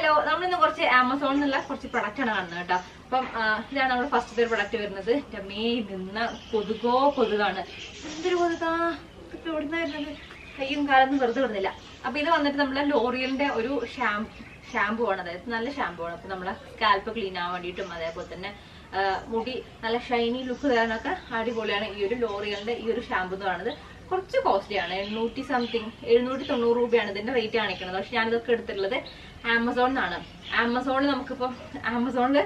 Hello, നമ്മളിന്ന് കുറച്ച് ആമസോണിൽ നിന്നുള്ള കുറച്ച് പ്രൊഡക്റ്റ് ആണ് കാണുന്നത് കേട്ടോ. അപ്പം ഇതാണ് നമ്മുടെ ഫസ്റ്റത്തെ ഒരു പ്രൊഡക്റ്റ് വരുന്നത്. നിന്ന കൊതുകാണ്. എന്തൊരു കൊതുകാ ഇപ്പൊ എവിടുന്ന വരുന്നത്? കയ്യും കാലൊന്നും വെറുതെ വിടുന്നില്ല. അപ്പൊ ഇത് വന്നിട്ട് നമ്മളെ ലോറിയലിന്റെ ഒരു ഷാമ്പു ആണ്. അതായത് നല്ല ഷാമ്പു ആണ്. അപ്പൊ നമ്മളെ സ്കാൽപ്പ് ക്ലീൻ ആവാൻ വേണ്ടിയിട്ടും അതേപോലെ തന്നെ മുടി നല്ല ഷൈനി ലുക്ക് തരാനൊക്കെ അടിപൊളിയാണ് ഈ ഒരു ലോറിയലിന്റെ ഈ ഒരു ഷാമ്പു എന്ന് പറയുന്നത്. കുറച്ച് കോസ്റ്റ്ലിയാണ്. 790 രൂപയാണ് ഇതിന്റെ റേറ്റ് കാണിക്കുന്നത്. പക്ഷെ ഞാനിതൊക്കെ എടുത്തിട്ടുള്ളത് ആമസോണിൽ നിന്നാണ്. ആമസോണിൽ നമുക്കിപ്പം ആമസോണിൽ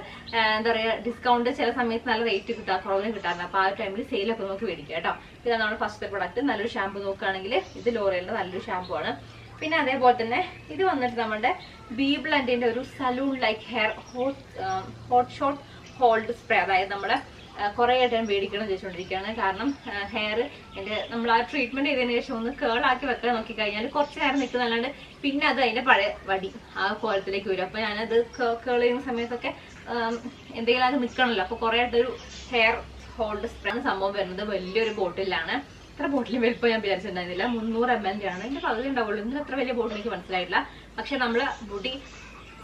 എന്താ പറയുക, ഡിസ്കൗണ്ട് ചില സമയത്ത് നല്ല റേറ്റ് കുറവിന് കിട്ടാറുണ്ട്. അപ്പൊ ആ ടൈമിൽ സെയിലൊക്കെ നോക്കി മേടിക്കുക കേട്ടോ. ഇതാണ് നമ്മുടെ ഫസ്റ്റത്തെ പ്രൊഡക്റ്റ്. നല്ലൊരു ഷാമ്പു നോക്കുകയാണെങ്കിൽ ഇത് ലോറിയലിന്റെ നല്ലൊരു ഷാമ്പു ആണ്. പിന്നെ അതേപോലെ തന്നെ ഇത് വന്നിട്ട് നമ്മുടെ ബി ബ്ലൻഡിന്റെ ഒരു salon like hair hot shot hold spray. അതായത് നമ്മുടെ കുറെ ആയിട്ട് ഞാൻ മേടിക്കണം ചോദിച്ചുകൊണ്ടിരിക്കുകയാണ്. കാരണം ഹെയർ നമ്മൾ ആ ട്രീറ്റ്മെന്റ് ചെയ്തതിനു ശേഷം ഒന്ന് കേളാക്കി വെക്കാൻ നോക്കി കഴിഞ്ഞാൽ കുറച്ച് നേരം നിൽക്കുന്നല്ലാണ്ട് പിന്നെ അത് അതിന്റെ പഴയ വടി ആ കോലത്തിലേക്ക് വരും. അപ്പൊ ഞാനത് കേൾ ചെയ്യുന്ന സമയത്തൊക്കെ എന്തെങ്കിലും അത് നിൽക്കണമല്ലോ. അപ്പൊ കുറെ ആയിട്ടൊരു ഹെയർ ഹോൾഡ് സ്പ്രേ ആണ് സംഭവം വരുന്നത്. വലിയൊരു ബോട്ടിലാണ്. ഇത്ര ബോട്ടിൽ വലിപ്പം ഞാൻ വിചാരിച്ചിട്ടുണ്ടായിരുന്നില്ല. 300 ml ആണ്. ഇതിന്റെ പകുതി ഉണ്ടാവുള്ളൂ. ഇതിന് അത്ര വലിയ ബോട്ടിൽ എനിക്ക് മനസ്സിലായിട്ടില്ല. പക്ഷെ നമ്മള് മുടി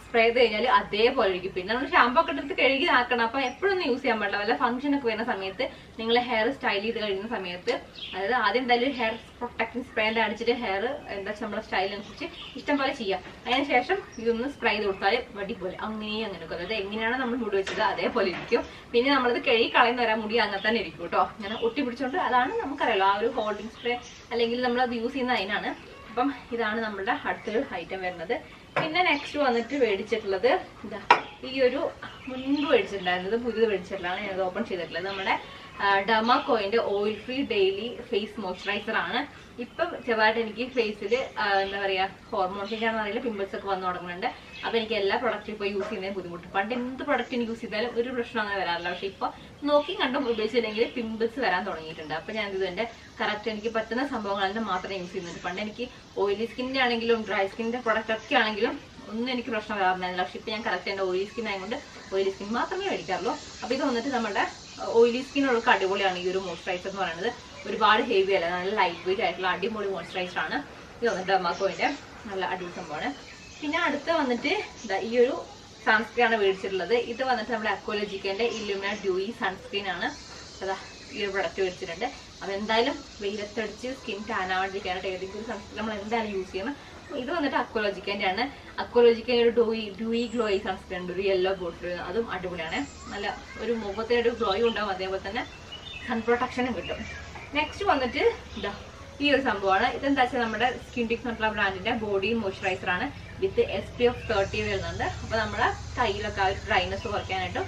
സ്പ്രേ ചെയ്ത് കഴിഞ്ഞാൽ അതേപോലെ ഇരിക്കും. പിന്നെ നമ്മൾ ഷാമ്പൂ ഒക്കെ എടുത്ത് കഴുകി ആക്കണം. അപ്പൊ എപ്പോഴൊന്നും യൂസ് ചെയ്യാൻ പാടില്ല. വല്ല ഫംഗ്ഷൻ ഒക്കെ വരുന്ന സമയത്ത് നിങ്ങൾ ഹെയർ സ്റ്റൈൽ ചെയ്ത് കഴിയുന്ന സമയത്ത്, അതായത് ആദ്യം എന്തായാലും ഹെയർ പ്രൊട്ടക്റ്റിംഗ് സ്പ്രേ അടിച്ചിട്ട് ഹെയർ എന്താ നമ്മുടെ സ്റ്റൈലിനനുസരിച്ച് ഇഷ്ടം പോലെ ചെയ്യാം. അതിനുശേഷം ഇതൊന്ന് സ്പ്രേ ചെയ്ത് കൊടുത്താൽ വടി പോലെ അങ്ങനെയൊക്കെ, അതായത് എങ്ങനെയാണ് നമ്മൾ മുടി വെച്ചത് അതേപോലെ ഇരിക്കും. പിന്നെ നമ്മളത് കഴുകി കളയുന്ന വരാൻ മുടി അങ്ങനെ തന്നെ ഇരിക്കും കേട്ടോ. അങ്ങനെ ഒട്ടി പിടിച്ചോണ്ട് അതാണ് നമുക്കറിയാലോ ആ ഒരു ഹോൾഡിംഗ് സ്പ്രേ, അല്ലെങ്കിൽ നമ്മൾ അത് യൂസ് ചെയ്യുന്ന അതിനാണ്. അപ്പം ഇതാണ് നമ്മുടെ അടുത്തൊരു ഐറ്റം വരുന്നത്. പിന്നെ നെക്സ്റ്റ് വന്നിട്ട് മേടിച്ചിട്ടുള്ളത് ഇതാ ഈ ഒരു മുൻപ് മേടിച്ചിട്ടുണ്ടായിരുന്നത് പുതിയത് മേടിച്ചിട്ടുള്ളതാണ്. ഞാനത് ഓപ്പൺ ചെയ്തിട്ടുള്ളത് നമ്മുടെ ഡെർമാകോയിന്റെ oil free daily face moisturiser ആണ്. ഇപ്പം ചെറുതായിട്ട് എനിക്ക് ഫേസിൽ എന്താ പറയാ, ഹോർമോൺ ചേഞ്ച് ആണെന്ന് അറിയില്ല, പിമ്പിൾസ് ഒക്കെ വന്നു തുടങ്ങുന്നുണ്ട്. അപ്പൊ എനിക്ക് എല്ലാ പ്രൊഡക്റ്റും ഇപ്പൊ യൂസ് ചെയ്യുന്നതിന് ബുദ്ധിമുട്ട്. പണ്ട് എന്ത് പ്രൊഡക്റ്റ് യൂസ് ചെയ്താലും ഒരു പ്രശ്നം അങ്ങനെ വരാറില്ല. പക്ഷെ ഇപ്പൊ നോക്കി കണ്ടും ഉപയോഗിച്ചില്ലെങ്കിൽ പിമ്പിൾസ് വരാൻ തുടങ്ങിയിട്ടുണ്ട്. അപ്പൊ ഞാൻ ഇതിന്റെ കറക്റ്റ് എനിക്ക് പറ്റുന്ന സംഭവങ്ങളിൽ മാത്രമേ യൂസ് ചെയ്യുന്നുണ്ട്. പണ്ട് എനിക്ക് ഓയിലി സ്കിന്നിന്റെ ആണെങ്കിലും ഡ്രൈ സ്കിന്നിന്റെ പ്രൊഡക്റ്റ് ഒക്കെ ആണെങ്കിലും ഒന്നും എനിക്ക് പ്രശ്നം വരാറുണ്ടായിരുന്നില്ല. പക്ഷെ ഇപ്പൊ ഞാൻ കറക്റ്റ് എന്റെ ഓയിലി സ്കിൻ ആയതുകൊണ്ട് ഓയിലി സ്കിൻ മാത്രമേ മേടിക്കാറുള്ളൂ. അപ്പൊ ഇത് വന്നിട്ട് നമ്മുടെ ഓയിലി സ്കിന്നുള്ളവർക്ക് അടിപൊളിയാണ് ഈ ഒരു മോയ്സ്ചറൈസർ എന്ന് പറയുന്നത്. ഒരുപാട് ഹെവി അല്ല, നല്ല ലൈറ്റ് വെയിറ്റ് ആയിട്ടുള്ള അടിപൊളി മോയ്സ്ചറൈസർ ആണ്. ഇത് വന്നിട്ട് ഡെർമാകോയിന്റെ നല്ല അടിപൊളി സംഭവമാണ്. പിന്നെ അടുത്ത് വന്നിട്ട് ഈ ഒരു സൺസ്ക്രീൻ ആണ് മേടിച്ചിട്ടുള്ളത്. ഇത് വന്നിട്ട് നമ്മുടെ അക്വാലോജിക്കന്റെ ഇല്ലുമിന ഡ്യൂയി സൺസ്ക്രീൻ ആണ്. അതാ ഈ ഒരു പ്രൊഡക്റ്റ് മേടിച്ചിട്ടുണ്ട്. അപ്പൊ എന്തായാലും വെയിലത്തടിച്ച് സ്കിൻ ടാൻ ആവാണ്ടിരിക്കാനായിട്ട് ഏതെങ്കിലും സൺസ്ക്രീൻ നമ്മൾ എന്തായാലും യൂസ് ചെയ്യണം. ഇത് വന്നിട്ട് അക്വാലോജിക്കന്റെ ആണ്. അക്വാലോജിക്കന്റെ ഒരു ഡ്യൂയി ഗ്ലോയി സൺസ്ക്രീൻ ഉണ്ട്, ഒരു യെല്ലോ ബോട്ടിൽ. അതും അടിപൊളിയാണ്. നല്ല ഒരു മുഖത്തെ ഒരു ഗ്ലോയും ഉണ്ടാവും, അതേപോലെ തന്നെ സൺ പ്രൊട്ടക്ഷനും കിട്ടും. നെക്സ്റ്റ് വന്നിട്ട് ഇതാ ഈ ഒരു സംഭവമാണ്. ഇതെന്താ വെച്ചാൽ നമ്മുടെ സ്കിൻ ടിക്സ് എന്നുള്ള ബ്രാൻഡിന്റെ ബോഡി മോയ്സ്ചറൈസർ ആണ്. വിത്ത് SPF 30 വരുന്നുണ്ട്. അപ്പൊ നമ്മുടെ കയ്യിലൊക്കെ ആ ഒരു ഡ്രൈനെസ് കുറയ്ക്കാനായിട്ടും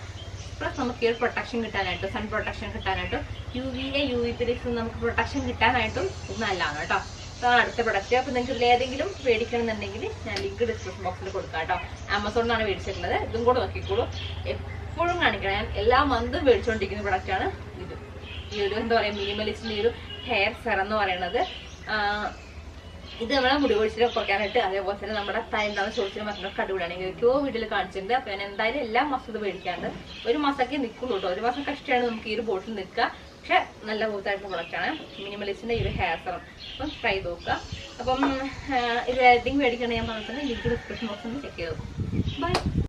പ്ലസ് നമുക്ക് ഈ ഒരു പ്രൊട്ടക്ഷൻ കിട്ടാനായിട്ടും സൺ പ്രൊട്ടക്ഷൻ കിട്ടാനായിട്ടും UVA UVB നമുക്ക് പ്രൊട്ടക്ഷൻ കിട്ടാനായിട്ടും ഇത് നല്ലതാണ് കേട്ടോ. അതാണ് അടുത്ത പ്രൊഡക്റ്റ്. അപ്പൊ നിങ്ങൾക്ക് ഇതിൽ ഏതെങ്കിലും മേടിക്കണമെന്നുണ്ടെങ്കിൽ ഞാൻ ലിങ്ക് ഡിസ്ക്രിപ്ഷൻ ബോക്സിൽ കൊടുക്കാം കേട്ടോ. ആമസോണിലാണ് മേടിച്ചിട്ടുള്ളത്. ഇതും കൂടെ നോക്കിക്കോളൂ. എപ്പോഴും കാണിക്കണം. ഞാൻ എല്ലാ മന്തും മേടിച്ചുകൊണ്ടിരിക്കുന്ന പ്രൊഡക്റ്റാണ് ഇത്. ഈ ഒരു എന്താ പറയാ, മിനിമലിസ്റ്റിന്റെ ഒരു ഹെയർ സെറം എന്ന് പറയുന്നത്. ഇത് നമ്മളെ മുടി കൊഴിച്ചിൽ കുറയ്ക്കാനായിട്ട്, അതേപോലെ തന്നെ നമ്മുടെ തൈണ്ടാവുന്ന ചോദിച്ചാൽ മറ്റൊക്കെ അടിപൊളിയാണ്. എനിക്കോ വീട്ടിൽ കാണിച്ചിട്ടുണ്ട്. അപ്പൊ ഞാൻ എന്തായാലും എല്ലാ മാസം ഇത് മേടിക്കാറുണ്ട്. ഒരു മാസമൊക്കെ നിൽക്കുള്ളൂ കേട്ടോ. ഒരു മാസം കഷ്ടമാണ് നമുക്ക് ഈ ഒരു ബോട്ടിൽ നിൽക്കുക. പക്ഷെ നല്ല ബോത്തായിട്ടുള്ള പ്രൊഡക്റ്റാണ് മിനിമലിസ്റ്റിന്റെ ഈ ഒരു ഹെയർ സെറം. അപ്പം ട്രൈ ചെയ്ത് നോക്കുക. അപ്പം ഇത് ഏതെങ്കിലും മേടിക്കണമെങ്കിൽ ഞാൻ പറഞ്ഞിട്ടുണ്ട് ലിങ്ക് ഡിസ്ക്രിപ്ഷൻ ബോക്സിൽ ചെക്ക് ചെയ്ത് നോക്കും. ബൈ.